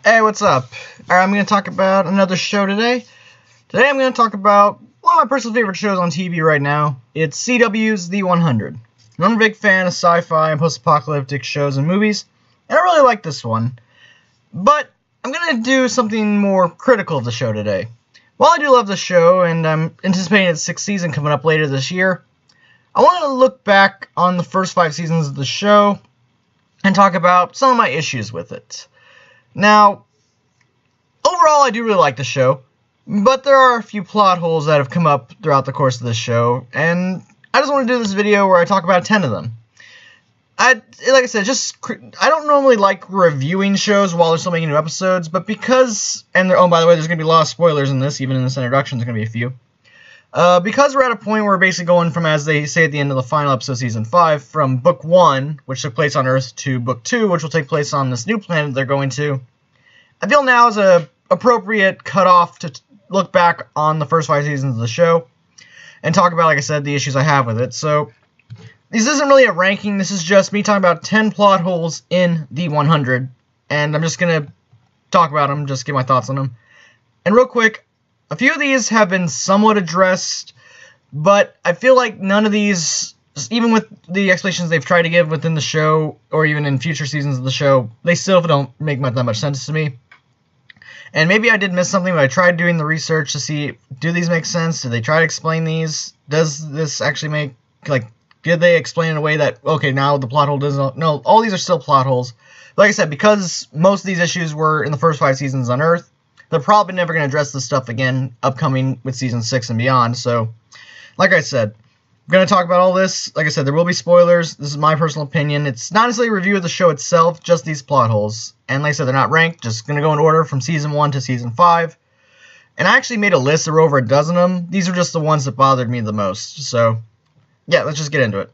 Hey, what's up? Alright, I'm going to talk about another show today. Today I'm going to talk about one of my personal favorite shows on TV right now. It's CW's The 100. I'm a big fan of sci-fi and post-apocalyptic shows and movies, and I really like this one. But I'm going to do something more critical of the show today. While I do love the show, and I'm anticipating its 6th season coming up later this year, I want to look back on the first 5 seasons of the show and talk about some of my issues with it. Now, overall, I do really like the show, but there are a few plot holes that have come up throughout the course of the show, and I just want to do this video where I talk about 10 of them. Like I said, I don't normally like reviewing shows while they're still making new episodes, but because, oh, by the way, there's going to be a lot of spoilers in this, even in this introduction, there's going to be a few. Because we're at a point where we're basically going from, as they say at the end of the final episode of Season 5, from Book 1, which took place on Earth, to Book 2, which will take place on this new planet they're going to, I feel now is a appropriate cutoff to look back on the first 5 seasons of the show and talk about, like I said, the issues I have with it. So, this isn't really a ranking, this is just me talking about 10 plot holes in The 100, and I'm just going to talk about them, just give my thoughts on them. And real quick, a few of these have been somewhat addressed, but I feel like none of these, even with the explanations they've tried to give within the show, or even in future seasons of the show, they still don't make that much sense to me. And maybe I did miss something, but I tried doing the research to see, do these make sense? Did they try to explain these? Does this actually make, did they explain in a way that, okay, now the plot hole doesn't, no, all these are still plot holes. Like I said, because most of these issues were in the first 5 seasons on Earth, they're probably never going to address this stuff again upcoming with Season 6 and beyond. So, like I said, I'm going to talk about all this. Like I said, there will be spoilers. This is my personal opinion. It's not necessarily a review of the show itself, just these plot holes. And like I said, they're not ranked. Just going to go in order from Season 1 to Season 5. And I actually made a list. There were over a dozen of them. These are just the ones that bothered me the most. So, yeah, let's just get into it.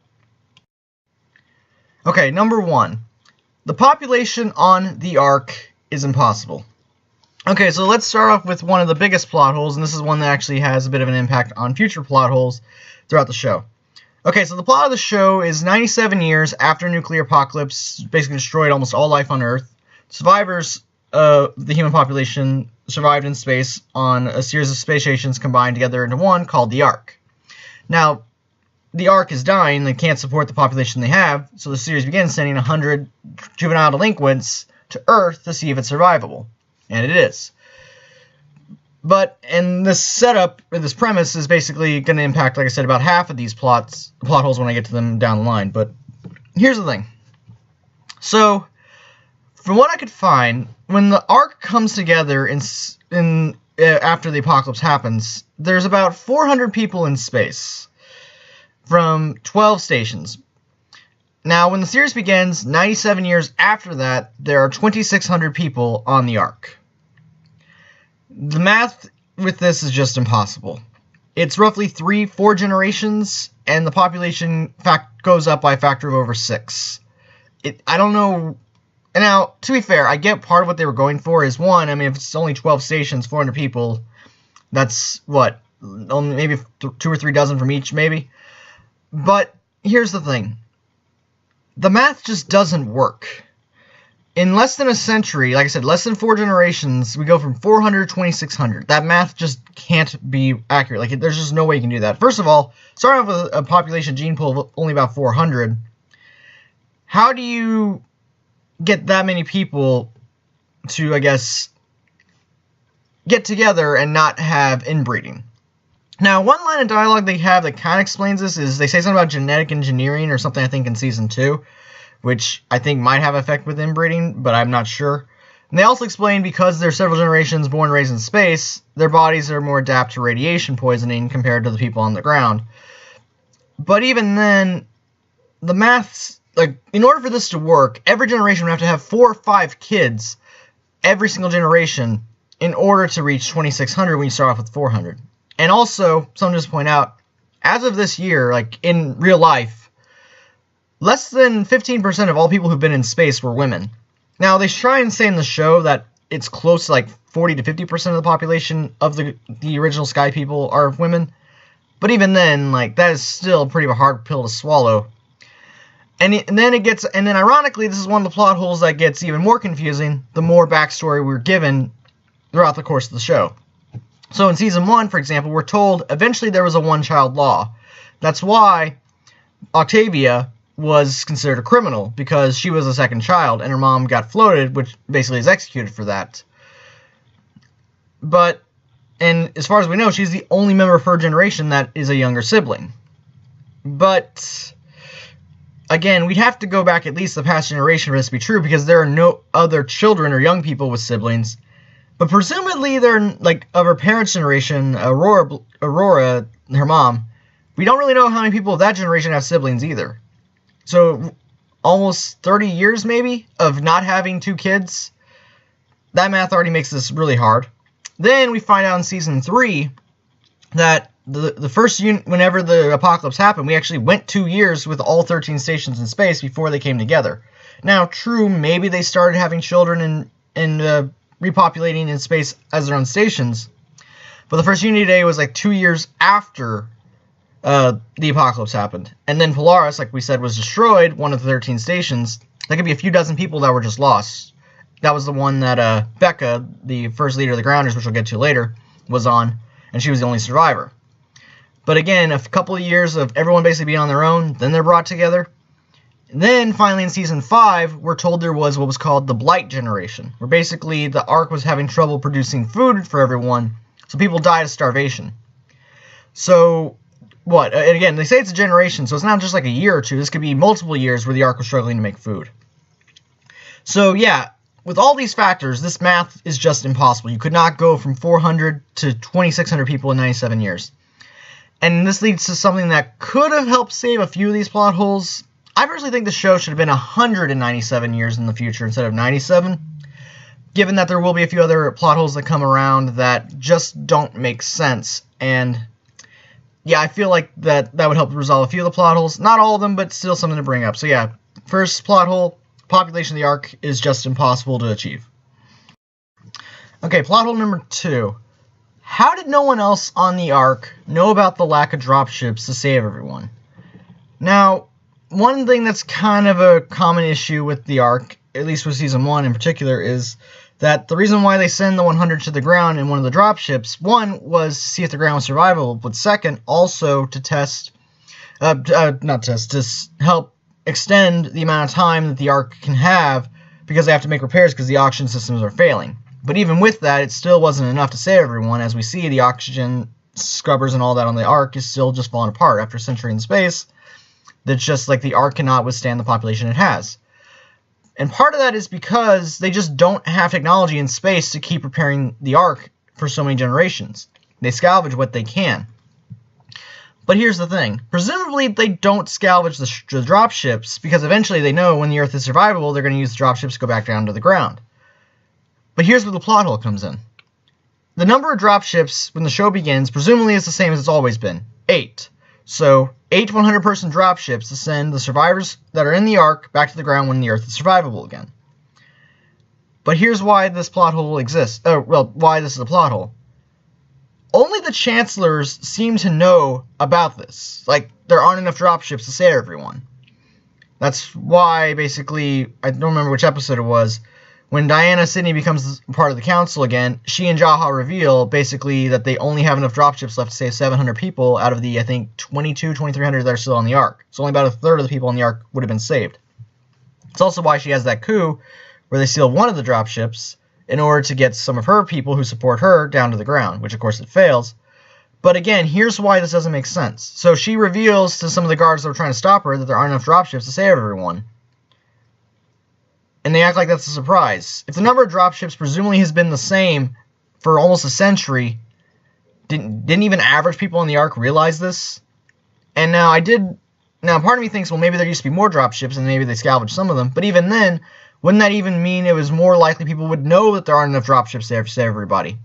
Okay, number 1. The population on the Ark is impossible. Okay, so let's start off with one of the biggest plot holes, and this is one that actually has a bit of an impact on future plot holes throughout the show. Okay, so the plot of the show is 97 years after a nuclear apocalypse basically destroyed almost all life on Earth. Survivors of the human population survived in space on a series of space stations combined together into one called the Ark. Now, the Ark is dying, they can't support the population they have, so the series begins sending 100 juvenile delinquents to Earth to see if it's survivable. And it is. But, and this setup, or this premise, is basically going to impact, like I said, about half of these plot holes when I get to them down the line. But here's the thing. So, from what I could find, when the Ark comes together after the apocalypse happens, there's about 400 people in space from 12 stations. Now, when the series begins, 97 years after that, there are 2,600 people on the Ark. The math with this is just impossible. It's roughly 3-4 generations, and the population goes up by a factor of over 6. I don't know. Now, to be fair, I get part of what they were going for is, one, I mean, if it's only 12 stations, 400 people, that's, what, only maybe 2 or 3 dozen from each, maybe? But here's the thing. The math just doesn't work. In less than a century, like I said, less than 4 generations, we go from 400 to 2,600. That math just can't be accurate. There's just no way you can do that. First of all, starting off with a population gene pool of only about 400, how do you get that many people to, I guess, get together and not have inbreeding? Now, one line of dialogue they have that kind of explains this is they say something about genetic engineering or something, I think, in Season 2, which I think might have effect with inbreeding, but I'm not sure. And they also explain because there's several generations born and raised in space, their bodies are more adapted to radiation poisoning compared to the people on the ground. But even then, the maths, in order for this to work, every generation would have to have 4 or 5 kids every single generation in order to reach 2,600 when you start off with 400. And also, something to just point out, as of this year, in real life, less than 15% of all people who've been in space were women. Now, they try and say in the show that it's close to 40 to 50% of the population of the original Sky people are women. But even then, that is still pretty of a hard pill to swallow. And then ironically, this is one of the plot holes that gets even more confusing the more backstory we're given throughout the course of the show. So in Season 1, for example, we're told eventually there was a one-child law. That's why Octavia was considered a criminal, because she was a second child, and her mom got floated, which basically is executed for that. And as far as we know, she's the only member of her generation that is a younger sibling. But again, we'd have to go back at least the past generation for this to be true, because there are no other children or young people with siblings. But presumably they're, like, of her parents' generation, Aurora, her mom, we don't really know how many people of that generation have siblings either. So almost 30 years, maybe, of not having 2 kids. That math already makes this really hard. Then we find out in Season 3 that the first whenever the apocalypse happened, we actually went 2 years with all 13 stations in space before they came together. Now, true, maybe they started having children and repopulating in space as their own stations, but the first Unity Day was like 2 years after the apocalypse happened. And then Polaris, like we said, was destroyed, one of the 13 stations. There could be a few dozen people that were just lost. That was the one that Becca, the first leader of the Grounders, which we'll get to later, was on, and she was the only survivor. But again, a couple of years of everyone basically being on their own, then they're brought together. And then, finally, in Season 5, we're told there was what was called the Blight Generation, where basically the Ark was having trouble producing food for everyone, so people died of starvation. So, what? And again, they say it's a generation, so it's not just like a year or two. This could be multiple years where the Ark was struggling to make food. So, yeah, with all these factors, this math is just impossible. You could not go from 400 to 2,600 people in 97 years. And this leads to something that could have helped save a few of these plot holes. I personally think the show should have been 197 years in the future instead of 97, given that there will be a few other plot holes that come around that just don't make sense. And yeah, I feel like that would help resolve a few of the plot holes. Not all of them, but still something to bring up. So yeah, first plot hole, population of the Ark is just impossible to achieve. Okay, plot hole number 2. How did no one else on the Ark know about the lack of dropships to save everyone? Now, one thing that's kind of a common issue with the Ark, at least with Season 1 in particular, is that the reason why they send the 100 to the ground in one of the dropships, one, was to see if the ground was survivable, but second, also to to help extend the amount of time that the Ark can have, because they have to make repairs because the oxygen systems are failing. But even with that, it still wasn't enough to save everyone. As we see, the oxygen scrubbers and all that on the Ark is still just falling apart after a century in space. That's just like the Ark cannot withstand the population it has. And part of that is because they just don't have technology in space to keep repairing the Ark for so many generations. They salvage what they can. But here's the thing. Presumably, they don't salvage the dropships because eventually they know when the Earth is survivable, they're going to use the dropships to go back down to the ground. But here's where the plot hole comes in. The number of dropships when the show begins presumably is the same as it's always been. 8. So, 8 100-person dropships to send the survivors that are in the Ark back to the ground when the Earth is survivable again. But here's why this plot hole exists. Why this is a plot hole. Only the Chancellors seem to know about this. Like, there aren't enough dropships to save everyone. That's why, basically, I don't remember which episode it was, when Diana Sydney becomes part of the council again, she and Jaha reveal, basically, that they only have enough dropships left to save 700 people out of the, I think, 2,300 that are still on the Ark. So only about a third of the people on the Ark would have been saved. It's also why she has that coup, where they steal one of the dropships in order to get some of her people who support her down to the ground, which of course it fails. But again, here's why this doesn't make sense. So she reveals to some of the guards that were trying to stop her that there aren't enough dropships to save everyone. And they act like that's a surprise. If the number of dropships presumably has been the same for almost a century, didn't even average people on the Ark realize this? And now part of me thinks, well, maybe there used to be more dropships and maybe they salvaged some of them. But even then, wouldn't that even mean it was more likely people would know that there aren't enough dropships there to save everybody?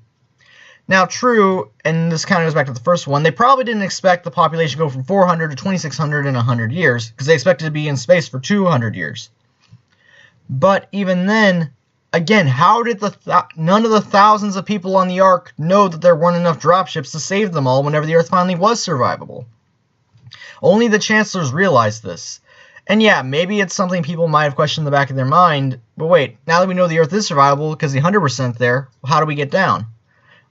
Now, true, and this kind of goes back to the first one, they probably didn't expect the population to go from 400 to 2,600 in 100 years, because they expected to be in space for 200 years. But even then, again, how did none of the thousands of people on the Ark know that there weren't enough dropships to save them all whenever the Earth finally was survivable? Only the Chancellors realized this. And yeah, maybe it's something people might have questioned in the back of their mind, but wait, now that we know the Earth is survivable because the 100% there, how do we get down?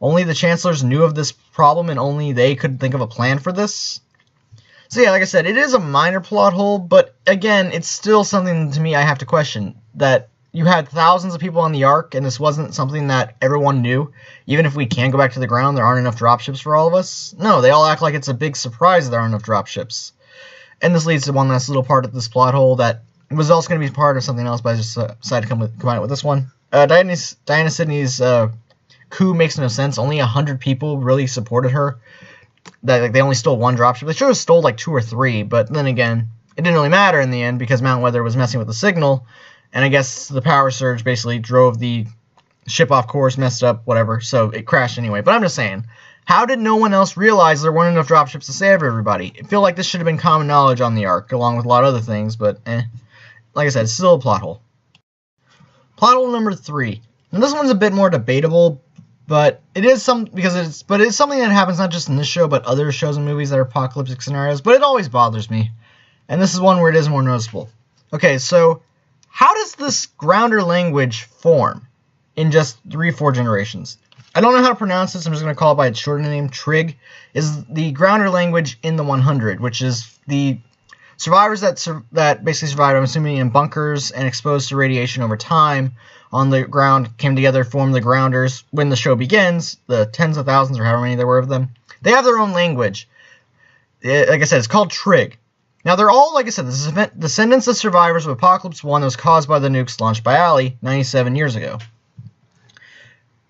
Only the Chancellors knew of this problem and only they could think of a plan for this? So yeah, like I said, it is a minor plot hole, but again, it's still something to me I have to question. That you had thousands of people on the Ark, and this wasn't something that everyone knew. Even if we can go back to the ground, there aren't enough dropships for all of us. No, they all act like it's a big surprise that there aren't enough dropships. And this leads to one last little part of this plot hole that was also going to be part of something else, but I just decided to combine it with this one. Diana Sydney's coup makes no sense. Only 100 people really supported her. They only stole one dropship. They should have stole like 2 or 3, but then again, it didn't really matter in the end because Mount Weather was messing with the signal, and I guess the power surge basically drove the ship off course, messed up, whatever, so it crashed anyway. But I'm just saying, how did no one else realize there weren't enough dropships to save everybody? I feel like this should have been common knowledge on the Ark, along with a lot of other things, but like I said, it's still a plot hole. Plot hole number 3. And this one's a bit more debatable, but it's something that happens not just in this show, but other shows and movies that are apocalyptic scenarios, but it always bothers me. And this is one where it is more noticeable. Okay, so how does this grounder language form in just 3 or 4 generations? I don't know how to pronounce this. I'm just going to call it by its shortened name. Trig is the grounder language in the 100, which is the survivors that basically survived, I'm assuming, in bunkers and exposed to radiation over time on the ground, came together, formed the grounders. When the show begins, the tens of thousands or however many there were of them, they have their own language. Like I said, it's called Trig. Now, they're all, like I said, the descendants of survivors of Apocalypse 1 that was caused by the nukes launched by Ali 97 years ago.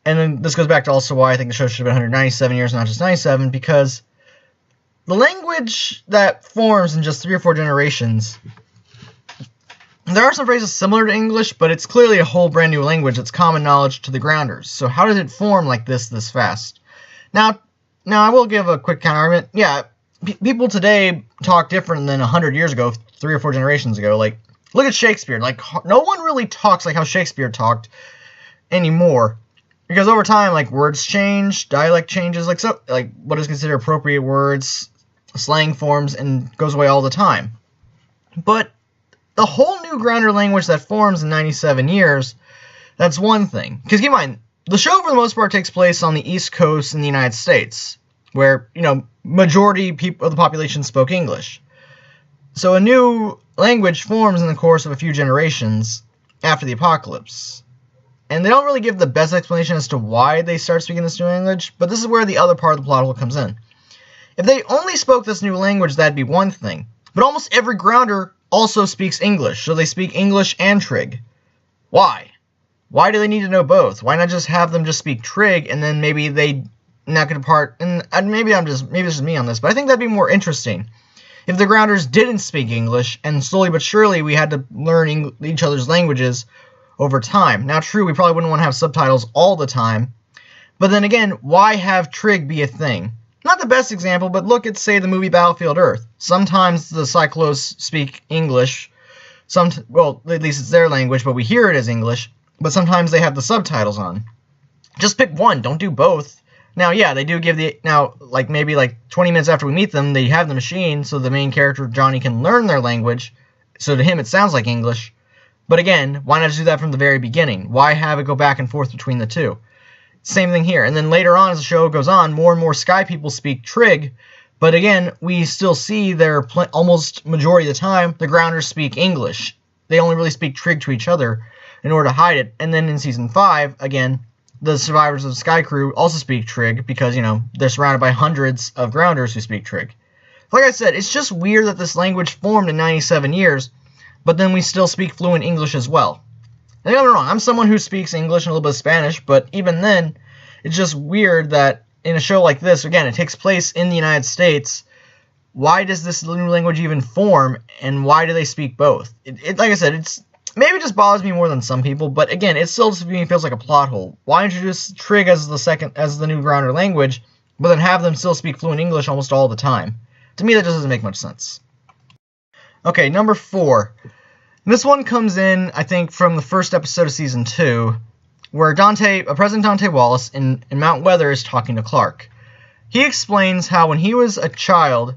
And then this goes back to also why I think the show should have been 197 years, not just 97, because the language that forms in just 3 or 4 generations, there are some phrases similar to English, but it's clearly a whole brand new language that's common knowledge to the grounders. So how did it form like this fast? Now I will give a quick counter-argument. Yeah, people today talk different than 100 years ago, 3 or 4 generations ago. Like, look at Shakespeare. Like, no one really talks like how Shakespeare talked anymore. Because over time, like, words change, dialect changes, like what is considered appropriate words, slang forms, and goes away all the time. But the whole new grounder language that forms in 97 years, that's one thing. Because keep in mind, the show for the most part takes place on the East Coast in the United States, where, majority of the population spoke English. So a new language forms in the course of a few generations after the apocalypse. And they don't really give the best explanation as to why they start speaking this new language, but this is where the other part of the plot hole comes in. If they only spoke this new language, that'd be one thing. But almost every grounder also speaks English, so they speak English and Trig. Why? Why do they need to know both? Why not just have them just speak Trig, and then maybe they not get apart? And maybe this is me on this, but I think that'd be more interesting if the grounders didn't speak English, and slowly but surely we had to learn each other's languages over time. Now, true, we probably wouldn't want to have subtitles all the time, but then again, why have Trig be a thing? Not the best example, but look at, say, the movie Battlefield Earth. Sometimes the Cyclos speak English, well, at least it's their language, but we hear it as English, but sometimes they have the subtitles on. Just pick one, don't do both. Now, yeah, they do give maybe 20 minutes after we meet them, they have the machine, so the main character, Johnny, can learn their language, so to him it sounds like English. But again, why not just do that from the very beginning? Why have it go back and forth between the two? Same thing here. And then later on, as the show goes on, more and more Sky people speak Trig. But again, we still see almost majority of the time, the grounders speak English. They only really speak Trig to each other in order to hide it. And then in Season 5, again, the survivors of the Sky Crew also speak Trig because, they're surrounded by hundreds of grounders who speak Trig. Like I said, it's just weird that this language formed in 97 years, but then we still speak fluent English as well. Don't get me wrong, I'm someone who speaks English and a little bit of Spanish, but even then, it's just weird that in a show like this, again, it takes place in the United States, why does this new language even form, and why do they speak both? Like I said, maybe it just bothers me more than some people, but again, it still to me feels like a plot hole. Why introduce Trig as the new grounder language, but then have them still speak fluent English almost all the time? To me, that just doesn't make much sense. Okay, number 4. This one comes in, I think, from the first episode of Season 2, where President Dante Wallace in Mount Weather is talking to Clark. He explains how when he was a child,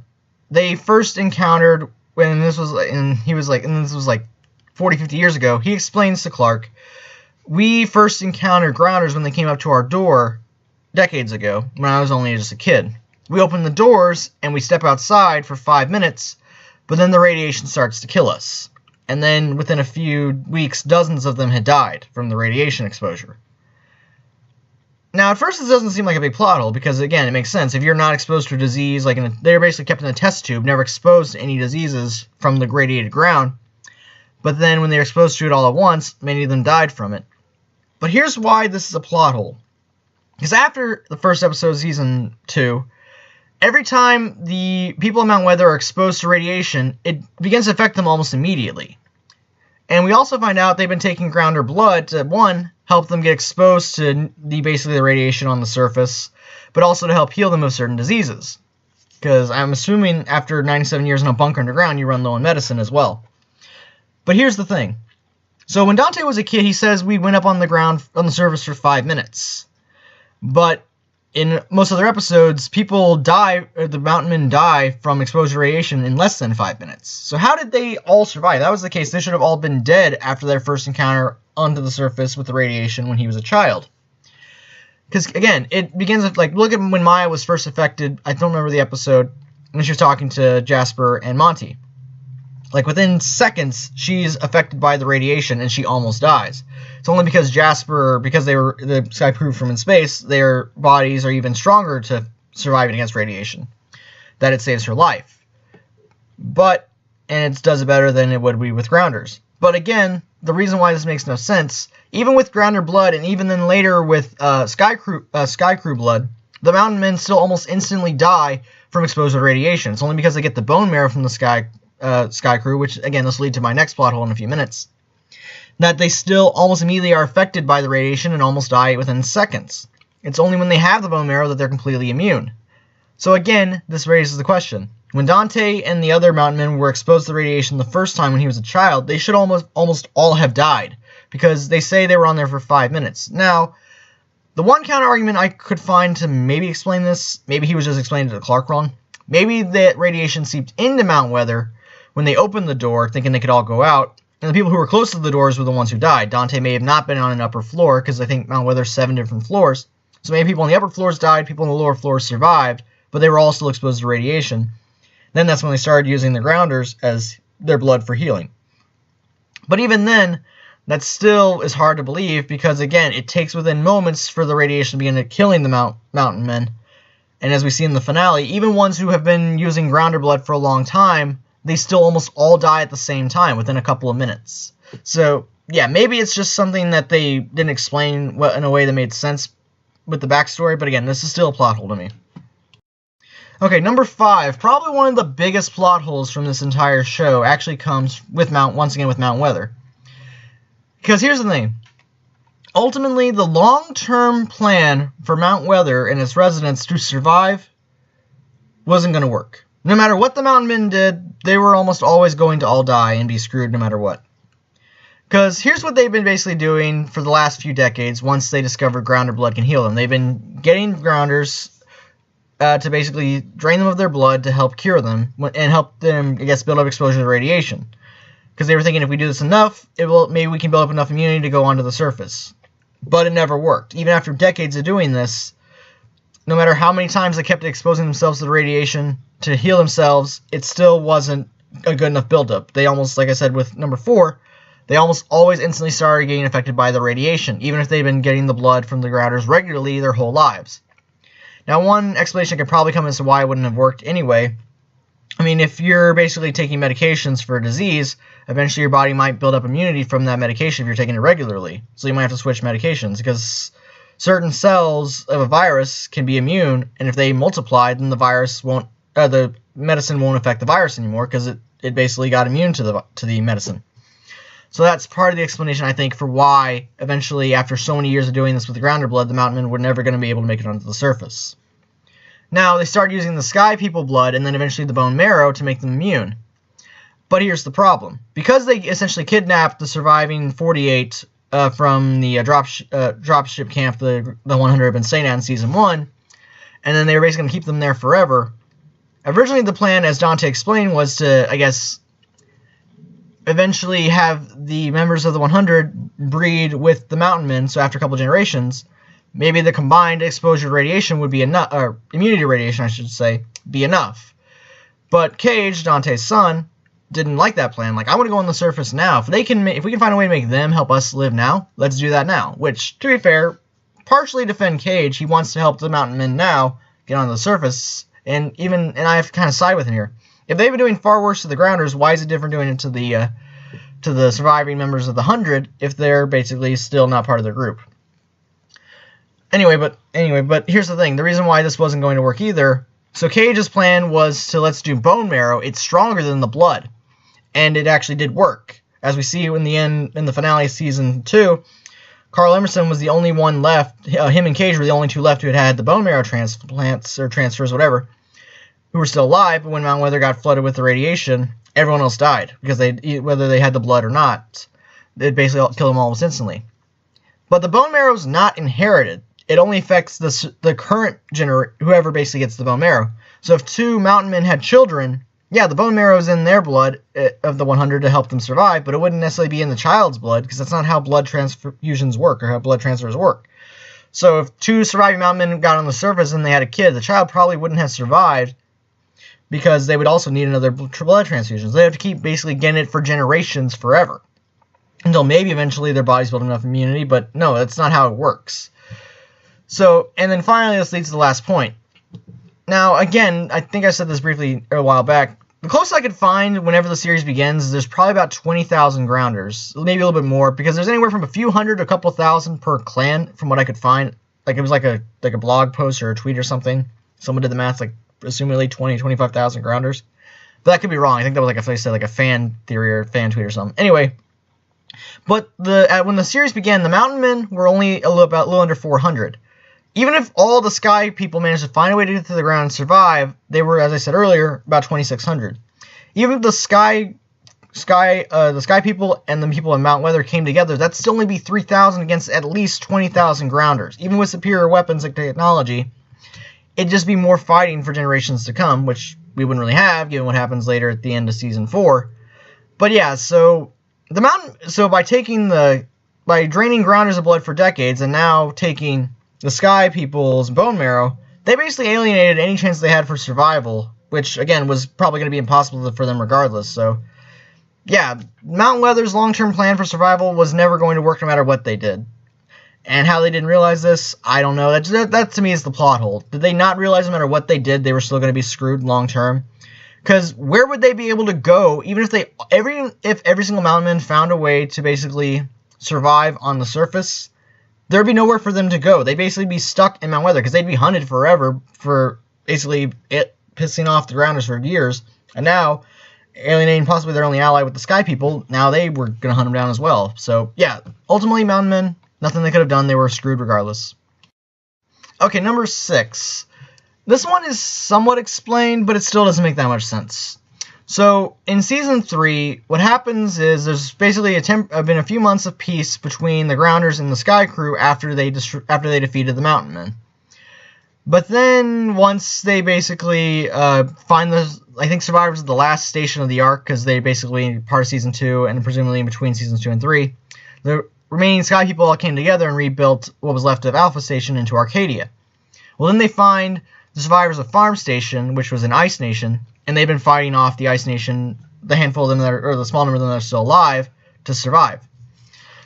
they first encountered when this was, and this was like 40, 50 years ago, he explains to Clark, we first encountered grounders when they came up to our door decades ago, when I was only just a kid. We open the doors, and we step outside for 5 minutes, but then the radiation starts to kill us. And then within a few weeks, dozens of them had died from the radiation exposure. Now, at first, this doesn't seem like a big plot hole, because, again, it makes sense. If you're not exposed to a disease, like they're basically kept in a test tube, never exposed to any diseases from the radiated ground. But then when they were exposed to it all at once, many of them died from it. But here's why this is a plot hole. Because after the first episode of Season 2, every time the people in Mount Weather are exposed to radiation, it begins to affect them almost immediately. And we also find out they've been taking grounder blood to, one, help them get exposed to basically the radiation on the surface, but also to help heal them of certain diseases. Because I'm assuming after 97 years in a bunker underground, you run low on medicine as well. But here's the thing. So when Dante was a kid, he says we went up on the ground, on the surface for 5 minutes. But in most other episodes, people die, or the mountain men die from exposure to radiation in less than 5 minutes. So how did they all survive? If that was the case, they should have all been dead after their first encounter onto the surface with the radiation when he was a child. Because, again, it begins with, like, look at when Maya was first affected. I don't remember the episode, when she was talking to Jasper and Monty. Like, within seconds, she's affected by the radiation, and she almost dies. It's only because Jasper, because they were the Sky Crew from in space, their bodies are even stronger to survive against radiation, that it saves her life. But, and it does it better than it would be with grounders. But again, the reason why this makes no sense, even with grounder blood, and even then later with Sky Crew blood, the mountain men still almost instantly die from exposure to radiation. It's only because they get the bone marrow from the Sky Crew, which, again, this will lead to my next plot hole in a few minutes, that they still almost immediately are affected by the radiation and almost die within seconds. It's only when they have the bone marrow that they're completely immune. So again, this raises the question. When Dante and the other mountain men were exposed to the radiation the first time when he was a child, they should almost all have died, because they say they were on there for 5 minutes. Now, the one counter-argument I could find to maybe explain this, maybe he was just explaining it to Clark wrong, maybe that radiation seeped into Mount Weather when they opened the door, thinking they could all go out, and the people who were close to the doors were the ones who died. Dante may have not been on an upper floor, because I think Mount Weather's 7 different floors. So maybe people on the upper floors died, people on the lower floors survived, but they were all still exposed to radiation. Then that's when they started using the grounders as their blood for healing. But even then, that still is hard to believe, because again, it takes within moments for the radiation to begin killing the mountain men. And as we see in the finale, even ones who have been using grounder blood for a long time, they still almost all die at the same time, within a couple of minutes. So, yeah, maybe it's just something that they didn't explain in a way that made sense with the backstory, but again, this is still a plot hole to me. Okay, number 5, probably one of the biggest plot holes from this entire show actually comes with once again with Mount Weather. Because here's the thing. Ultimately, the long-term plan for Mount Weather and its residents to survive wasn't going to work. No matter what the mountain men did, they were almost always going to all die and be screwed no matter what. Because here's what they've been basically doing for the last few decades once they discovered grounder blood can heal them. They've been getting grounders to basically drain them of their blood to help cure them and help them, I guess, build up exposure to radiation. Because they were thinking if we do this enough, maybe we can build up enough immunity to go onto the surface. But it never worked. Even after decades of doing this, no matter how many times they kept exposing themselves to the radiation to heal themselves, it still wasn't a good enough buildup. They almost, like I said with number 4, they almost always instantly started getting affected by the radiation, even if they've been getting the blood from the grounders regularly their whole lives. Now, one explanation could probably come as to why it wouldn't have worked anyway. I mean, if you're basically taking medications for a disease, eventually your body might build up immunity from that medication if you're taking it regularly. So you might have to switch medications, because certain cells of a virus can be immune, and if they multiply, then the medicine won't affect the virus anymore, because it basically got immune to the medicine. So that's part of the explanation, I think, for why eventually, after so many years of doing this with the grounder blood, the mountain men were never going to be able to make it onto the surface. Now, they started using the Sky People blood and then eventually the bone marrow to make them immune. But here's the problem. Because they essentially kidnapped the surviving 48 from the dropship camp the 100 had been staying at in Season 1, and then they were basically going to keep them there forever, originally the plan, as Dante explained, was to, I guess, eventually have the members of the 100 breed with the Mountain Men, so after a couple generations, maybe the combined exposure to radiation would be enough, or immunity to radiation, I should say, be enough. But Cage, Dante's son, didn't like that plan. Like, I want to go on the surface now. If we can find a way to make them help us live now, let's do that now. Which, to be fair, partially defend Cage. He wants to help the Mountain Men now get on the surface, and I have to kind of side with him here. If they've been doing far worse to the Grounders, why is it different doing it to the surviving members of the 100 if they're basically still not part of their group? Anyway, but here's the thing. The reason why this wasn't going to work either. So Cage's plan was to let's do bone marrow. It's stronger than the blood, and it actually did work. As we see in the finale of season 2, Carl Emerson was the only one left. Him and Cage were the only two left who had the bone marrow transplants or transfers, whatever, who were still alive. But when Mount Weather got flooded with the radiation, everyone else died because whether they had the blood or not, it basically killed them almost instantly. But the bone marrow is not inherited. It only affects the current whoever basically gets the bone marrow. So if 2 Mountain Men had children, yeah, the bone marrow is in their blood of the 100 to help them survive, but it wouldn't necessarily be in the child's blood because that's not how blood transfusions work or how blood transfers work. So if 2 surviving Mountain Men got on the surface and they had a kid, the child probably wouldn't have survived because they would also need another blood transfusion. So they have to keep basically getting it for generations forever until maybe eventually their bodies build enough immunity, but no, that's not how it works. So, and then finally, this leads to the last point. Now, again, I think I said this briefly a while back. The closest I could find whenever the series begins, there's probably about 20,000 Grounders, maybe a little bit more, because there's anywhere from a few hundred to a couple thousand per clan, from what I could find. Like, it was like a blog post or a tweet or something. Someone did the math, like, assumedly 25,000 Grounders. But that could be wrong. I think that was like a fan theory or fan tweet or something. Anyway, but when the series began, the Mountain Men were only a little under 400. Even if all the Sky people managed to find a way to get to the ground and survive, they were, as I said earlier, about 2,600. Even if the Sky people and the people in Mount Weather came together, that'd still only be 3,000 against at least 20,000 Grounders. Even with superior weapons and technology, it'd just be more fighting for generations to come, which we wouldn't really have, given what happens later at the end of Season 4. But yeah, so by draining Grounders of blood for decades, and now taking the Sky people's bone marrow, they basically alienated any chance they had for survival, which, again, was probably going to be impossible for them regardless. So, yeah, Mountain Weather's long-term plan for survival was never going to work no matter what they did. And how they didn't realize this, I don't know. That to me is the plot hole. Did they not realize no matter what they did, they were still going to be screwed long-term? Because where would they be able to go, even if every single Mountain Man found a way to basically survive on the surface? There'd be nowhere for them to go. They'd basically be stuck in Mount Weather because they'd be hunted forever for basically it pissing off the Grounders for years. And now, alienating possibly their only ally with the Sky people, now they were going to hunt them down as well. So, yeah, ultimately, Mountain Men, nothing they could have done. They were screwed regardless. Okay, number 6. This one is somewhat explained, but it still doesn't make that much sense. So, in Season 3, what happens is there's basically been a few months of peace between the Grounders and the Sky Crew after they defeated the Mountain Men. But then, once they basically find I think survivors of the last station of the Ark, because they basically part of Season 2, and presumably in between Seasons 2 and 3, the remaining Sky people all came together and rebuilt what was left of Alpha Station into Arcadia. Well, then they find the survivors of Farm Station, which was an Ice Nation, and they've been fighting off the Ice Nation, the handful of them or the small number of them that are still alive, to survive.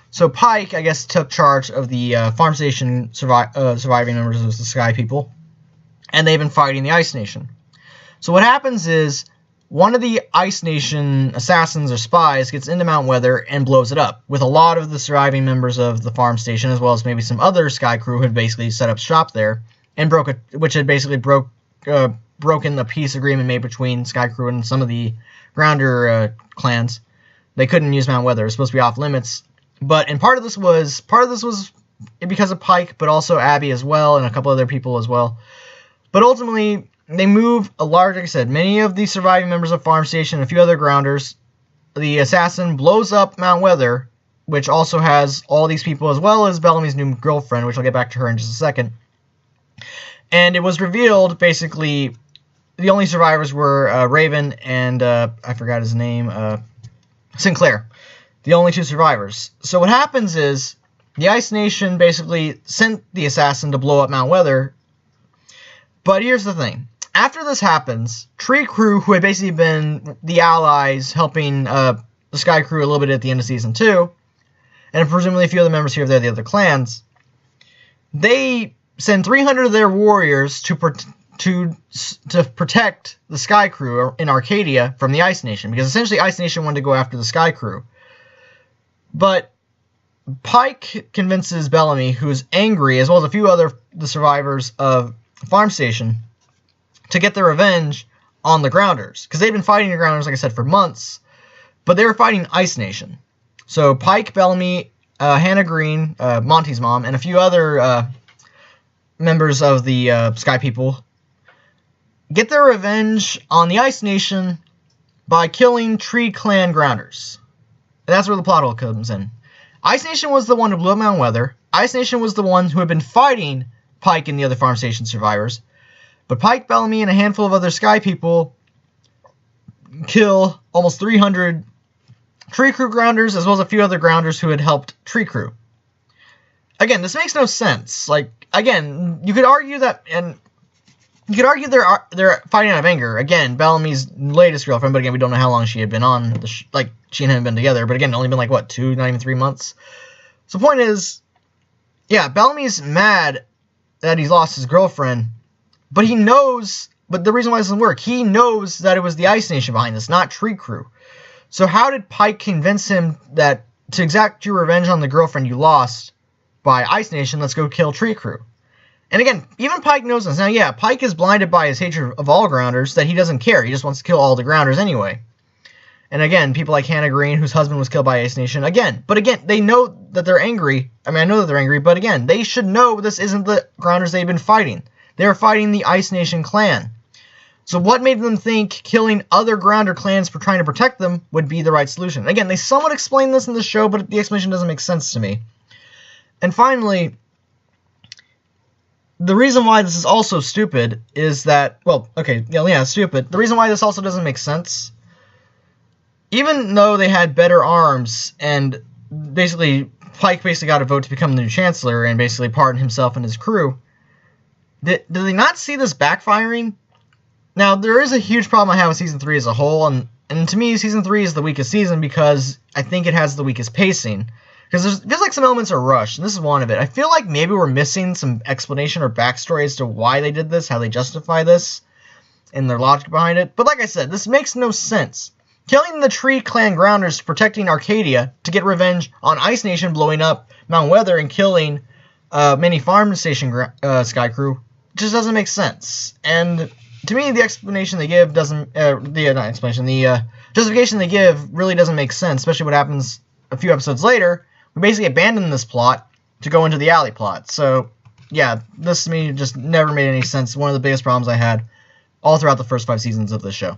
So Pike, I guess, took charge of the Farm Station surviving members of the Sky people, and they've been fighting the Ice Nation. So what happens is, one of the Ice Nation assassins or spies gets into Mount Weather and blows it up, with a lot of the surviving members of the Farm Station, as well as maybe some other Sky Crew who had basically set up shop there, and which had basically broken the peace agreement made between Sky Crew and some of the Grounder clans. They couldn't use Mount Weather. It was supposed to be off limits. And part of this was because of Pike, but also Abby as well, and a couple other people as well. But ultimately, they move like I said, many of the surviving members of Farm Station and a few other Grounders. The assassin blows up Mount Weather, which also has all these people, as well as Bellamy's new girlfriend, which I'll get back to her in just a second. And it was revealed, basically, the only survivors were Raven and, I forgot his name, Sinclair, the only 2 survivors. So what happens is the Ice Nation basically sent the assassin to blow up Mount Weather. But here's the thing. After this happens, Tree Crew, who had basically been the allies helping the Sky Crew a little bit at the end of Season 2, and presumably a few other members here of the other clans, they send 300 of their warriors to protect the Sky Crew in Arcadia from the Ice Nation, because essentially Ice Nation wanted to go after the Sky Crew. But Pike convinces Bellamy, who is angry, as well as a few other the survivors of Farm Station, to get their revenge on the Grounders, because they've been fighting the Grounders, like I said, for months, but they were fighting Ice Nation. So Pike, Bellamy, Hannah Green, Monty's mom, and a few other members of the Sky People get their revenge on the Ice Nation by killing Tree Clan Grounders. And that's where the plot hole comes in. Ice Nation was the one who blew up Mount Weather. Ice Nation was the one who had been fighting Pike and the other Farm Station survivors. But Pike, Bellamy, and a handful of other Sky People kill almost 300 Tree Crew Grounders, as well as a few other Grounders who had helped Tree Crew. Again, this makes no sense. Like, again, you could argue that, and you could argue they're fighting out of anger. Again, Bellamy's latest girlfriend, but again, we don't know how long she had been on. Like, she and him had been together, but again, only been like, what, 2, not even 3 months? So the point is, yeah, Bellamy's mad that he's lost his girlfriend, but he knows, but the reason why this doesn't work, he knows that it was the Ice Nation behind this, not Tree Crew. So how did Pike convince him that to exact your revenge on the girlfriend you lost by Ice Nation, let's go kill Tree Crew? And again, even Pike knows this. Now, yeah, Pike is blinded by his hatred of all Grounders, that he doesn't care. He just wants to kill all the Grounders anyway. And again, people like Hannah Green, whose husband was killed by Ice Nation, but again, they know that they're angry. I mean, I know that they're angry, but again, they should know this isn't the Grounders they've been fighting. They're fighting the Ice Nation clan. So what made them think killing other Grounder clans for trying to protect them would be the right solution? Again, they somewhat explain this in the show, but the explanation doesn't make sense to me. And finally, the reason why this is also stupid is that, well, okay, yeah, stupid. The reason why this also doesn't make sense, even though they had better arms, and basically, Pike basically got a vote to become the new Chancellor and basically pardon himself and his crew, did they not see this backfiring? Now, there is a huge problem I have with Season 3 as a whole, and to me, Season 3 is the weakest season because I think it has the weakest pacing. Because it feels like some elements are rushed, and this is one of it. I feel like maybe we're missing some explanation or backstory as to why they did this, how they justify this, and their logic behind it. But like I said, this makes no sense. Killing the Tree Clan Grounders protecting Arcadia to get revenge on Ice Nation blowing up Mount Weather and killing many Farm Station Sky Crew just doesn't make sense. And to me, the explanation they give doesn't, the justification they give really doesn't make sense, especially what happens a few episodes later. We basically abandon this plot to go into the alley plot. So, yeah, this to me just never made any sense. One of the biggest problems I had all throughout the first 5 seasons of this show.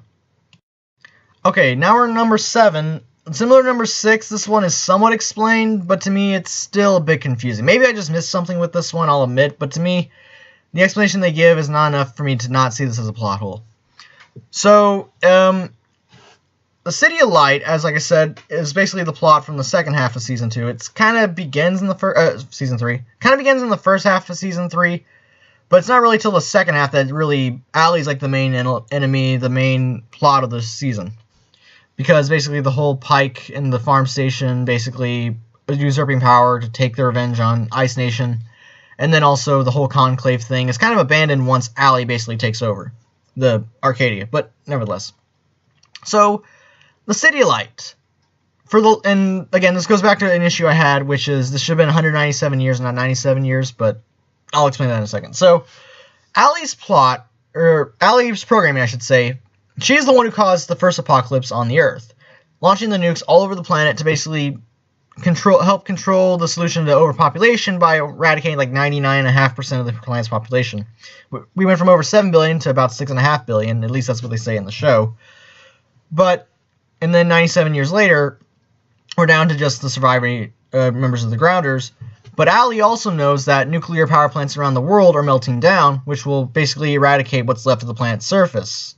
Okay, now we're on number 7. Similar to number 6, this one is somewhat explained, but to me it's still a bit confusing. Maybe I just missed something with this one, I'll admit, but to me, the explanation they give is not enough for me to not see this as a plot hole. So, the City of Light, as like I said, is basically the plot from the second half of Season 2. It kind of begins in the Season 3. Kind of begins in the first half of Season 3, but it's not really till the second half that really Allie's like the main enemy, the main plot of the season. Because basically the whole Pike and the Farm Station basically usurping power to take their revenge on Ice Nation. And then also the whole Conclave thing is kind of abandoned once Allie basically takes over the Arcadia. But nevertheless. So, the City of Light. And again, this goes back to an issue I had, which is this should have been 197 years, not 97 years, but I'll explain that in a second. So, Allie's plot, or Allie's programming, I should say, she's the one who caused the first apocalypse on the Earth, launching the nukes all over the planet to basically help control the solution to overpopulation by eradicating like 99.5% of the planet's population. We went from over 7 billion to about 6.5 billion, at least that's what they say in the show. And then 97 years later, we're down to just the surviving members of the Grounders. But Allie also knows that nuclear power plants around the world are melting down, which will basically eradicate what's left of the planet's surface.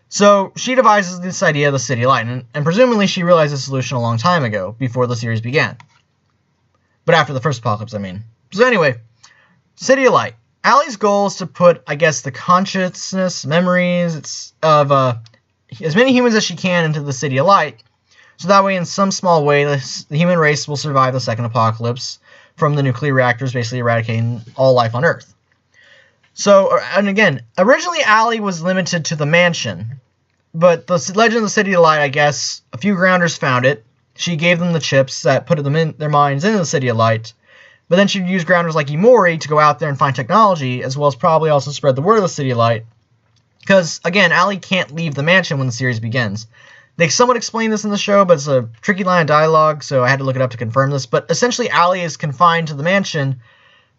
So she devises this idea of the City of Light, and presumably she realized the solution a long time ago, before the series began. But after the first apocalypse, I mean. So anyway, City of Light. Allie's goal is to put, I guess, the consciousness, memories of as many humans as she can into the City of Light, so that way, in some small way, the human race will survive the second apocalypse from the nuclear reactors, basically eradicating all life on Earth. So, and again, originally Allie was limited to the mansion, but the Legend of the City of Light, I guess, a few grounders found it. She gave them the chips that put them in their minds into the City of Light, but then she'd use grounders like Imori to go out there and find technology, as well as probably also spread the word of the City of Light. Because, again, Allie can't leave the mansion when the series begins. They somewhat explain this in the show, but it's a tricky line of dialogue, so I had to look it up to confirm this. But essentially, Allie is confined to the mansion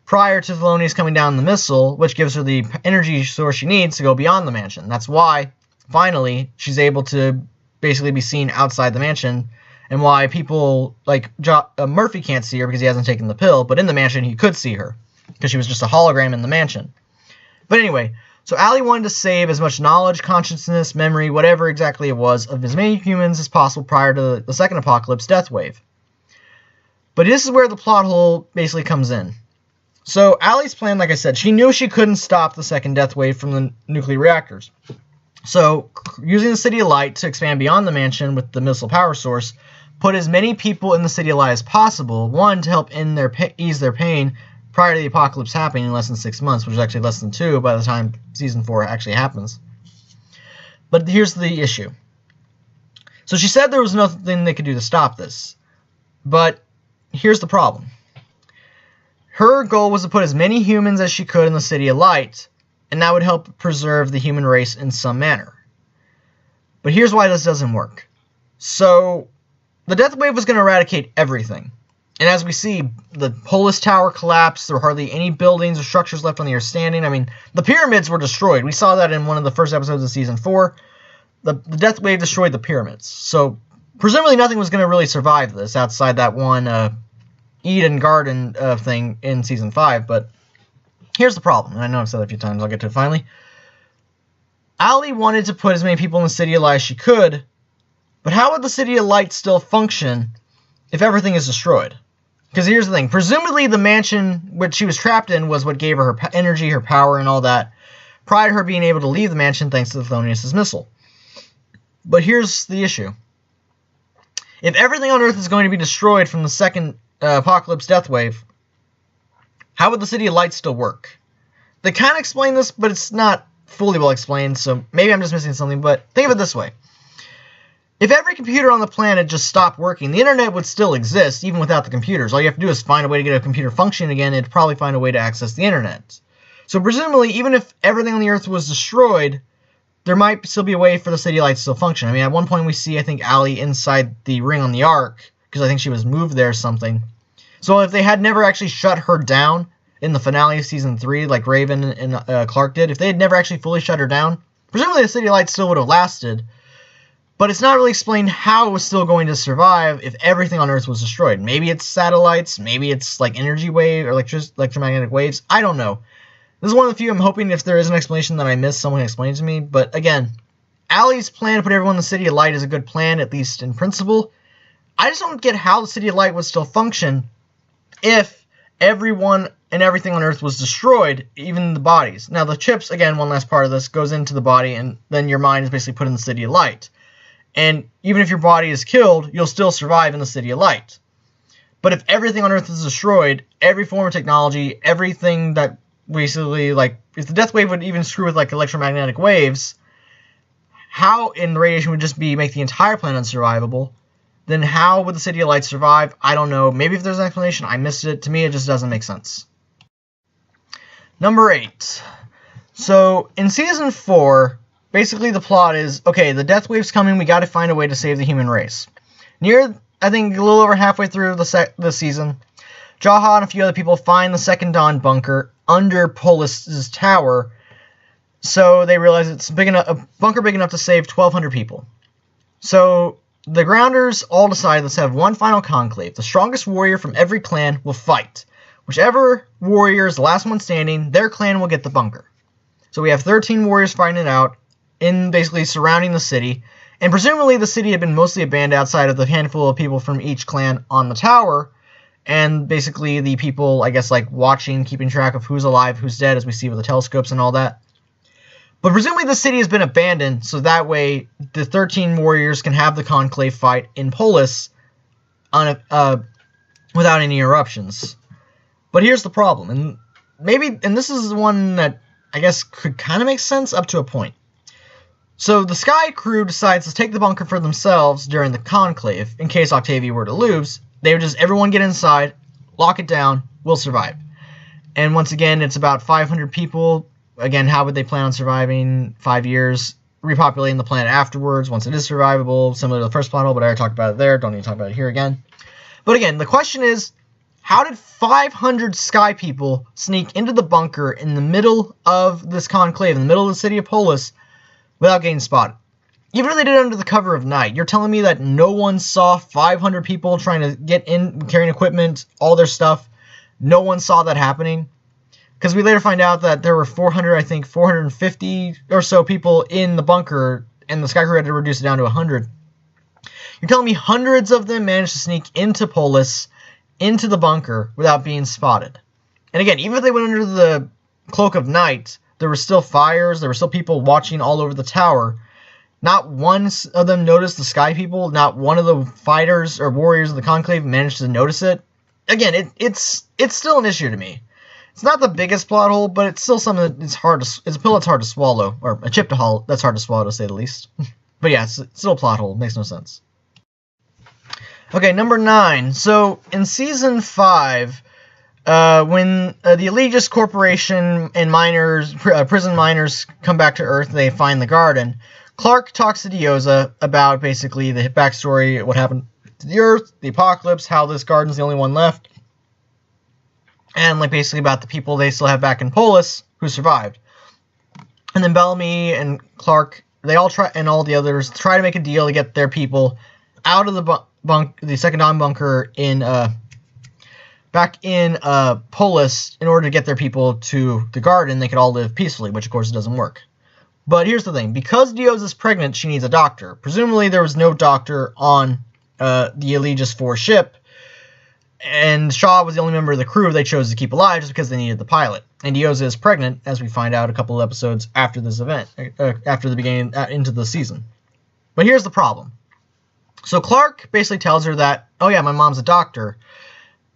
prior to Thelonious coming down the missile, which gives her the energy source she needs to go beyond the mansion. That's why, finally, she's able to basically be seen outside the mansion, and why people like Murphy can't see her because he hasn't taken the pill, but in the mansion he could see her, because she was just a hologram in the mansion. But anyway, so Allie wanted to save as much knowledge, consciousness, memory, whatever exactly it was, of as many humans as possible prior to the second apocalypse death wave. But this is where the plot hole basically comes in. So Allie's plan, like I said, she knew she couldn't stop the second death wave from the nuclear reactors. So, using the City of Light to expand beyond the mansion with the missile power source, put as many people in the City of Light as possible, one, to help ease their pain prior to the apocalypse happening in less than 6 months, which is actually less than 2 by the time Season 4 actually happens. But here's the issue. So she said there was nothing they could do to stop this. But here's the problem. Her goal was to put as many humans as she could in the City of Light, and that would help preserve the human race in some manner. But here's why this doesn't work. So, the death wave was going to eradicate everything. And as we see, the Polis Tower collapsed, there were hardly any buildings or structures left on the Earth standing. I mean, the pyramids were destroyed. We saw that in one of the first episodes of Season 4. The death wave destroyed the pyramids. So, presumably nothing was going to really survive this outside that one Eden Garden thing in Season 5, but here's the problem, and I know I've said it a few times, I'll get to it finally. Allie wanted to put as many people in the City of Light as she could, but how would the City of Light still function if everything is destroyed? Because here's the thing, presumably the mansion which she was trapped in was what gave her energy, her power, and all that, prior to her being able to leave the mansion thanks to Thelonious' missile. But here's the issue. If everything on Earth is going to be destroyed from the second apocalypse death wave, how would the City of Light still work? They kind of explain this, but it's not fully well explained, so maybe I'm just missing something, but think of it this way. If every computer on the planet just stopped working, the internet would still exist, even without the computers. All you have to do is find a way to get a computer functioning again, and it'd probably find a way to access the internet. So presumably, even if everything on the Earth was destroyed, there might still be a way for the City of Light to still function. I mean, at one point we see, I think, Allie inside the ring on the Ark, because I think she was moved there or something. So if they had never actually shut her down in the finale of Season 3, like Raven and Clark did, if they had never actually fully shut her down, presumably the City of Light still would have lasted. But it's not really explained how it was still going to survive if everything on Earth was destroyed. Maybe it's satellites, maybe it's like energy wave or electromagnetic waves. I don't know. This is one of the few I'm hoping if there is an explanation that I missed, someone can explain to me. But again, Allie's plan to put everyone in the City of Light is a good plan, at least in principle. I just don't get how the City of Light would still function if everyone and everything on Earth was destroyed, even the bodies. Now, the chips, again, one last part of this, goes into the body, and then your mind is basically put in the City of Light. And even if your body is killed, you'll still survive in the City of Light. But if everything on Earth is destroyed, every form of technology, everything that basically, like, if the death wave would even screw with, like, electromagnetic waves, how in the radiation would just make the entire planet unsurvivable, then how would the City of Light survive? I don't know. Maybe if there's an explanation, I missed it. To me, it just doesn't make sense. Number 8. So, in Season 4, basically the plot is, okay, the death wave's coming, we gotta find a way to save the human race. Near, I think, a little over halfway through the season, Jaha and a few other people find the Second Dawn bunker under Polis' tower, so they realize it's a bunker big enough to save 1,200 people. So, the Grounders all decide, let's have one final conclave. The strongest warrior from every clan will fight. Whichever warrior is the last one standing, their clan will get the bunker. So we have 13 warriors fighting it out. in basically surrounding the city. And presumably the city had been mostly abandoned outside of the handful of people from each clan on the tower. And basically the people, I guess, like watching, keeping track of who's alive, who's dead, as we see with the telescopes and all that. But presumably the city has been abandoned, so that way the 13 warriors can have the conclave fight in Polis on without any interruptions. But here's the problem, and this is one that I guess could kind of make sense up to a point. So the Sky crew decides to take the bunker for themselves during the conclave. In case Octavia were to lose, they would just everyone get inside, lock it down, we'll survive. And once again, it's about 500 people. Again, how would they plan on surviving 5 years? Repopulating the planet afterwards, once it is survivable, similar to the first plot hole, but I already talked about it there. Don't need to talk about it here again. But again, the question is, how did 500 Sky people sneak into the bunker in the middle of this conclave, in the middle of the city of Polis, without getting spotted? Even if they did it under the cover of night, you're telling me that no one saw 500 people trying to get in, carrying equipment, all their stuff? No one saw that happening? Because we later find out that there were 450 or so people in the bunker, and the Sky crew had to reduce it down to 100. You're telling me hundreds of them managed to sneak into Polis, into the bunker, without being spotted. And again, even if they went under the cloak of night, there were still fires, there were still people watching all over the tower. Not one of them noticed the Sky people, not one of the fighters or warriors of the Conclave managed to notice it. Again, it's still an issue to me. It's not the biggest plot hole, but it's still something that's it's a pill that's hard to swallow, or a chip that's hard to swallow, to say the least. But yeah, it's still a plot hole. It makes no sense. Okay, number 9. So, in Season 5, when the Allegius Corporation and prison miners come back to Earth, they find the garden. Clark talks to Dioza about basically the backstory, what happened to the Earth, the apocalypse, how this garden's the only one left, and like basically about the people they still have back in Polis who survived. And then Bellamy and Clark, they all try, and all the others try to make a deal to get their people out of the Second Dawn bunker in back in Polis in order to get their people to the garden. They could all live peacefully, which of course doesn't work. But here's the thing: because Dioza is pregnant, she needs a doctor. Presumably, there was no doctor on the Allegius 4 ship. And Shaw was the only member of the crew they chose to keep alive just because they needed the pilot. And Dioza is pregnant, as we find out a couple of episodes after this event, after the beginning, into the season. But here's the problem. So Clark basically tells her that, oh yeah, my mom's a doctor.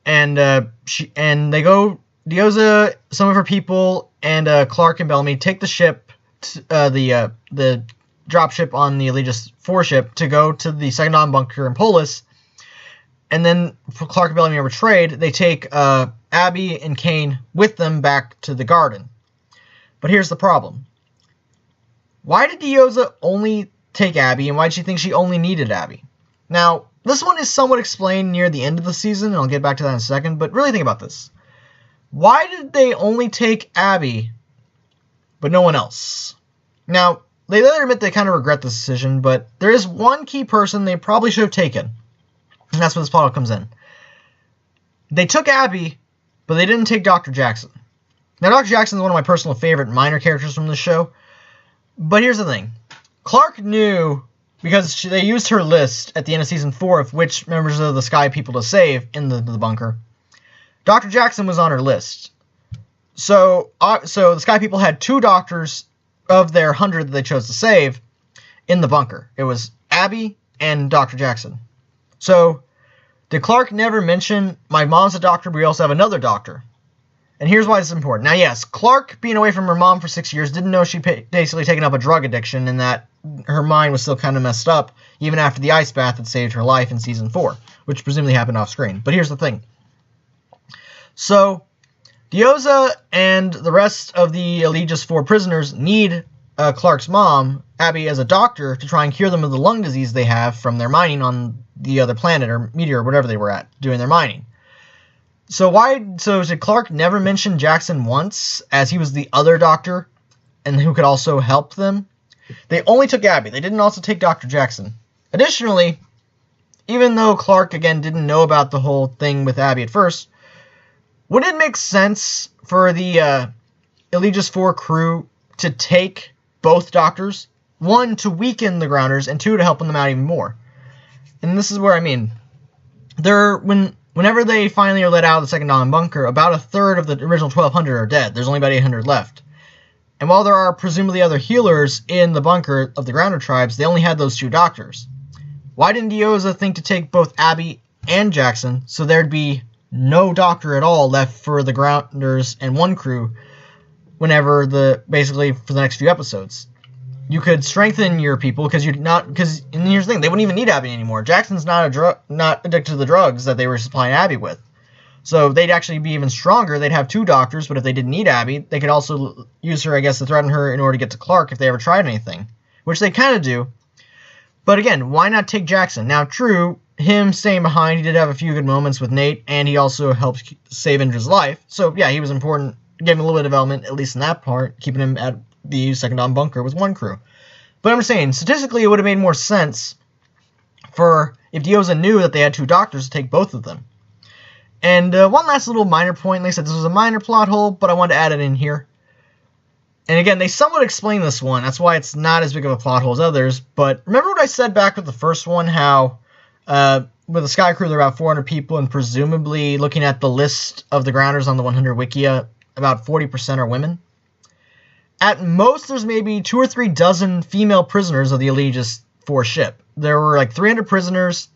And they go, Dioza, some of her people, and Clark and Bellamy take the ship, the dropship on the Allegius 4 ship, to go to the Second Dawn bunker in Polis. And then, for Clark and Bellamy are betrayed, they take Abby and Kane with them back to the garden. But here's the problem. Why did Dioza only take Abby, and why did she think she only needed Abby? Now, this one is somewhat explained near the end of the season, and I'll get back to that in a second, but really think about this. Why did they only take Abby, but no one else? Now, they later admit they kind of regret this decision, but there is one key person they probably should have taken. And that's where this plot comes in. They took Abby, but they didn't take Dr. Jackson. Now, Dr. Jackson is one of my personal favorite minor characters from the show. But here's the thing. Clark knew, because they used her list at the end of Season 4 of which members of the Sky people to save in the bunker. Dr. Jackson was on her list. So the Sky people had 2 doctors of their 100 that they chose to save in the bunker. It was Abby and Dr. Jackson. So, did Clark never mention, my mom's a doctor, but we also have another doctor? And here's why this is important. Now, yes, Clark, being away from her mom for 6 years, didn't know she'd basically taken up a drug addiction and that her mind was still kind of messed up, even after the ice bath had saved her life in Season 4, which presumably happened off screen. But here's the thing. So, Dioza and the rest of the Allegius 4 prisoners need Clark's mom, Abby, as a doctor to try and cure them of the lung disease they have from their mining on the other planet or meteor or whatever they were at doing their mining. So did Clark never mention Jackson once, as he was the other doctor and who could also help them? They only took Abby. They didn't also take Dr. Jackson. Additionally, even though Clark, again, didn't know about the whole thing with Abby at first, would it make sense for the Allegius 4 crew to take both doctors? 1, to weaken the Grounders, and 2, to help them out even more. And this is where, I mean, whenever they finally are let out of the Second Dawn bunker, about a third of the original 1,200 are dead. There's only about 800 left. And while there are presumably other healers in the bunker of the Grounder tribes, they only had those 2 doctors. Why didn't Diyoza think to take both Abby and Jackson, so there'd be no doctor at all left for the Grounders and one crew basically for the next few episodes? You could strengthen your people and here's the thing, they wouldn't even need Abby anymore. Jackson's not addicted to the drugs that they were supplying Abby with. So they'd actually be even stronger. They'd have 2 doctors, but if they didn't need Abby, they could also use her, I guess, to threaten her in order to get to Clark if they ever tried anything. Which they kind of do. But again, why not take Jackson? Now, true, him staying behind, he did have a few good moments with Nate, and he also helped save Indra's life. So, yeah, he was important. Gave him a little bit of development, at least in that part, keeping him at the Second Dawn bunker with one crew. But I'm saying, statistically, it would have made more sense for if Diyoza knew that they had 2 doctors to take both of them. And one last little minor point. Like I said, this was a minor plot hole, but I wanted to add it in here. And again, they somewhat explain this one. That's why it's not as big of a plot hole as others. But remember what I said back with the first one, how with the Sky Crew, there are about 400 people, and presumably, looking at the list of the Grounders on the 100 Wikia, about 40% are women? At most, there's maybe 2 or 3 dozen female prisoners of the Aegis 4 ship. There were like 300 prisoners.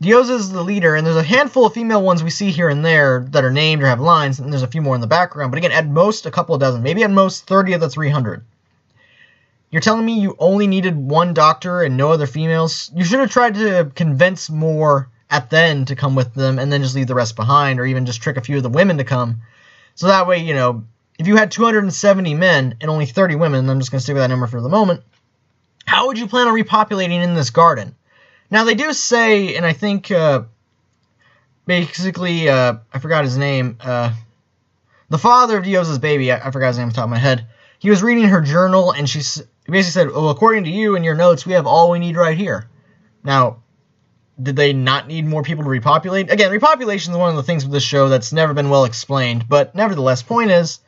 Diyoza is the leader, and there's a handful of female ones we see here and there that are named or have lines, and there's a few more in the background. But again, at most, a couple of dozen. Maybe at most 30 of the 300. You're telling me you only needed 1 doctor and no other females? You should have tried to convince more at the end to come with them, and then just leave the rest behind, or even just trick a few of the women to come. So that way, you know, if you had 270 men and only 30 women, I'm just going to stick with that number for the moment, how would you plan on repopulating in this garden? Now, they do say, and I think, basically, I forgot his name, the father of Diyoza's baby, I forgot his name off the top of my head, he was reading her journal, and she basically said, well, according to you and your notes, we have all we need right here. Now, did they not need more people to repopulate? Again, repopulation is one of the things with this show that's never been well explained, but nevertheless, point is,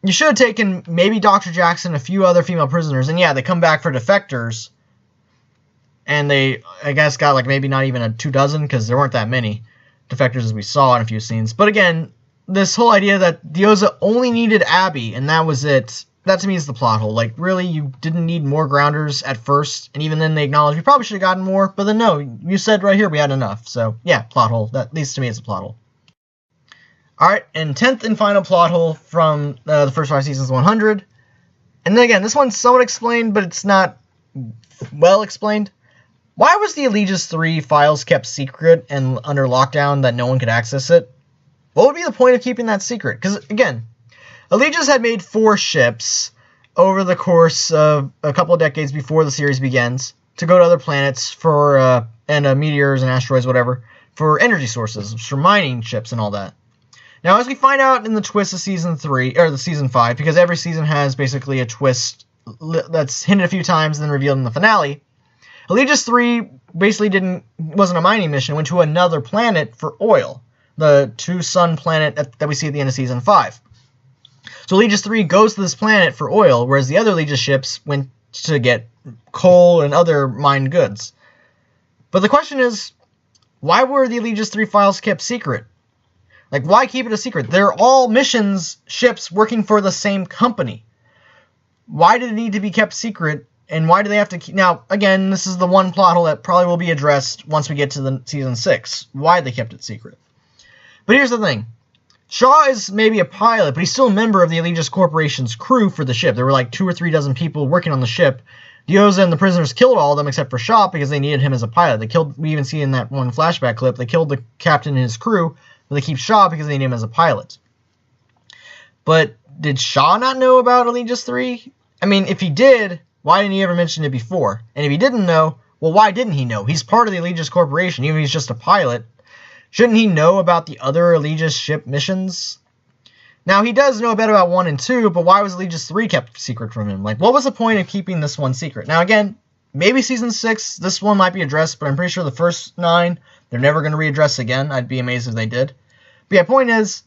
you should have taken maybe Dr. Jackson, a few other female prisoners, and yeah, they come back for defectors, and they, I guess, got like maybe not even 2 dozen, because there weren't that many defectors as we saw in a few scenes. But again, this whole idea that Diyoza only needed Abby, and that was it, that to me is the plot hole. Like, really, you didn't need more Grounders at first, and even then they acknowledged we probably should have gotten more, but then no, you said right here we had enough. So, yeah, plot hole. That, at least to me, it's a plot hole. Alright, and 10th and final plot hole from the first 5 seasons 100. And then again, this one's somewhat explained, but it's not well explained. Why was the Aegis 3 files kept secret and under lockdown that no one could access it? What would be the point of keeping that secret? Because, again, Aegis had made 4 ships over the course of a couple of decades before the series begins to go to other planets for, and meteors and asteroids, whatever, for energy sources, for mining ships and all that. Now, as we find out in the twist of Season 3, or the Season 5, because every season has basically a twist that's hinted a few times and then revealed in the finale, Aegis 3 basically wasn't a mining mission, it went to another planet for oil, the 2-sun planet that we see at the end of Season 5. So Aegis 3 goes to this planet for oil, whereas the other Aegis ships went to get coal and other mined goods. But the question is, why were the Aegis 3 files kept secret? Like, why keep it a secret? They're all missions ships working for the same company. Why did it need to be kept secret? And why do they have to keep... Now, again, this is the one plot hole that probably will be addressed once we get to the Season 6. Why they kept it secret. But here's the thing. Shaw is maybe a pilot, but he's still a member of the Aegis Corporation's crew for the ship. There were like 2 or 3 dozen people working on the ship. Diyoza and the prisoners killed all of them except for Shaw because they needed him as a pilot. They killed... We even see in that one flashback clip, they killed the captain and his crew, but they keep Shaw because they need him as a pilot. But did Shaw not know about Aegis 3? I mean, if he did, why didn't he ever mention it before? And if he didn't know, well, why didn't he know? He's part of the Aegis Corporation, even if he's just a pilot. Shouldn't he know about the other Aegis ship missions? Now, he does know a bit about 1 and 2, but why was Aegis 3 kept secret from him? Like, what was the point of keeping this one secret? Now, again, maybe Season 6, this one might be addressed, but I'm pretty sure the first 9, they're never going to readdress again. I'd be amazed if they did. But yeah, point is,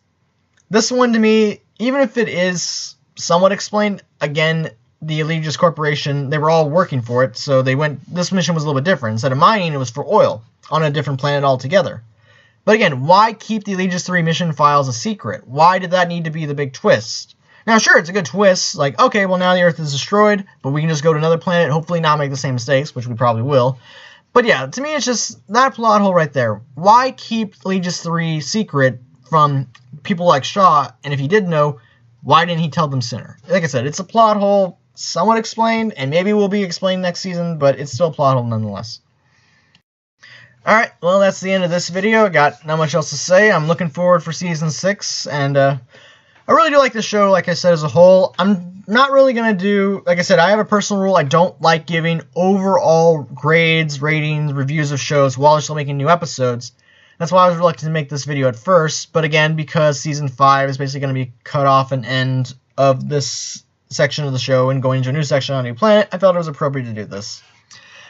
this one to me, even if it is somewhat explained, again, the Allegiance Corporation, they were all working for it, so they went. This mission was a little bit different. Instead of mining, it was for oil on a different planet altogether. But again, why keep the Allegiance 3 mission files a secret? Why did that need to be the big twist? Now, sure, it's a good twist. Like, okay, well, now the Earth is destroyed, but we can just go to another planet, hopefully not make the same mistakes, which we probably will. But yeah, to me, it's just that plot hole right there. Why keep Allegiance 3 secret from people like Shaw? And if he did know, why didn't he tell them sooner? Like I said, it's a plot hole, somewhat explained, and maybe will be explained next season, but it's still a plot hole nonetheless. Alright, well, that's the end of this video. Got not much else to say. I'm looking forward for Season 6, and I really do like this show, like I said, as a whole. I'm not really going to do, like I said, I have a personal rule. I don't like giving overall grades, ratings, reviews of shows while they're still making new episodes. That's why I was reluctant to make this video at first, but again, because Season 5 is basically going to be cut off an end of this section of the show and going into a new section on a new planet, I felt it was appropriate to do this.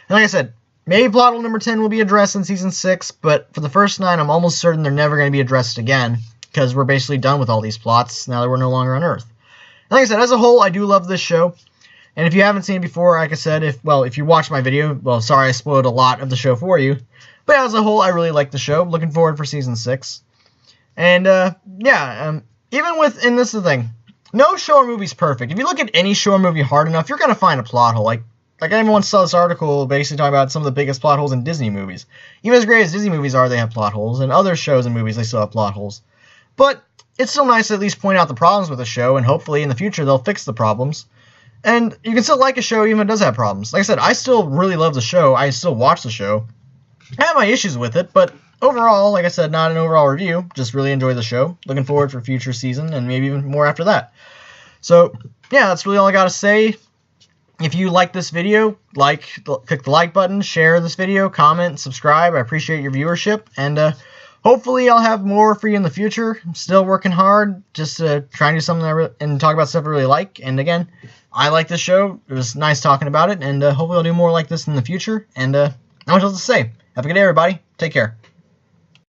And like I said, maybe plot hole number 10 will be addressed in Season 6, but for the first 9, I'm almost certain they're never going to be addressed again, because we're basically done with all these plots now that we're no longer on Earth. And like I said, as a whole, I do love this show. And if you haven't seen it before, like I said, if you watched my video, well, sorry I spoiled a lot of the show for you. But yeah, as a whole, I really like the show. Looking forward for Season 6. And, even with, and this is the thing, no show or movie is perfect. If you look at any show or movie hard enough, you're going to find a plot hole. Like I even once saw this article basically talking about some of the biggest plot holes in Disney movies. Even as great as Disney movies are, they have plot holes. And other shows and movies, they still have plot holes. But it's still nice to at least point out the problems with the show, and hopefully in the future they'll fix the problems. And you can still like a show even if it does have problems. Like I said, I still really love the show. I still watch the show. I have my issues with it, but overall, like I said, not an overall review. Just really enjoy the show. Looking forward for future season and maybe even more after that. So, yeah, that's really all I got to say. If you like this video, click the like button, share this video, comment, subscribe. I appreciate your viewership, and hopefully I'll have more for you in the future. I'm still working hard, just trying to do something and talk about stuff I really like. And again, I like this show. It was nice talking about it, and hopefully I'll do more like this in the future. And not much else to say. Have a good day, everybody. Take care.